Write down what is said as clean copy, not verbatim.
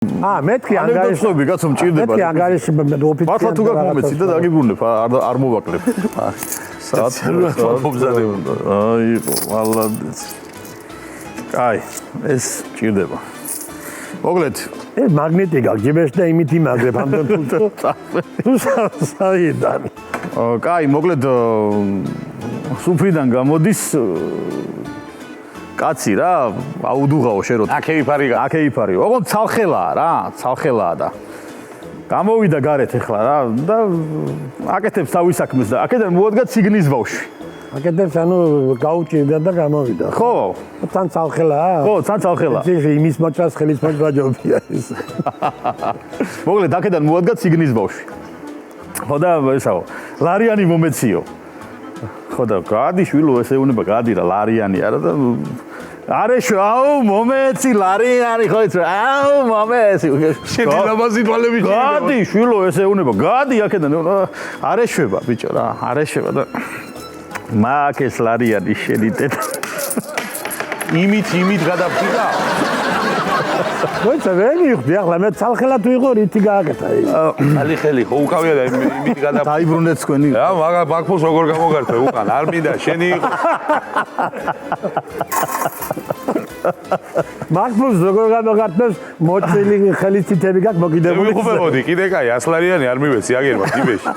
მეთქი ანგარიშები კაცო მჭირდება. მეთქი ანგარიში ოფიცერი. მართლა თუ გაგმომეცი და დაგიბრუნებ არ მოვაკლებ. აი, მალადეც. აი, ეს მჭირდება. მოგლეთ. ეს მაგნიტი გაგჯებეს და იმით იმაგრებ ამდენ თუ საიდან. კაი, მოგლეთ სუფრიდან გამოდის კაცი რა, აუდუღაო შენ რო. აკეიფარი. ოღონდ ცალხელაა რა, ცალხელაა და გამოვიდა გარეთ ეხლა რა და აკეთებს თავის საქმეს და აქედან მოადგა ციგნის ბავშვი. აკეთებს ანუ გაუჭირდა და გამოვიდა. ხო? თან ცალხელაა? ხო, თან ცალხელაა. იმის მოჭრას ხელის მოჭრა ჯობია ეს. მოგლეთ აქედან მოადგა ციგნის ბავშვი. ხო და ესაო, ლარიანი მომეციო. ხო და გადი შვილო ესე უნება გადი რა ლარიანი არა და არეშო აუ მომეცი ლარიანი ხო იცი აუ მომეცი შენი ლამაზი თვალები გადი შვილო ესე უნება გადი აქედან არეშვება ბიჭო რა არეშვება და მაგ ეს ლარიანი შენი ტეტა იმით გადაფრიდა მოიცა ვერ მივხვდი ახლა მე ცალხელა თუ იყო რითი გააკეთა ის ხალი ხელი ხო უკავია და იმით გადაფრიდა დაიბრუნეთ თქვენი რა მაგფოს როგორ გამოგართვე უკან არ მინდა შენი იყო მაგფოს როგორ გამოგართვეს მოჭრილი ხელის თითები გაქვს მოკიდებული მე ვიხუბებოდი კიდე კაი ასლარიანი არ მივეცი აგერმა ტიბეში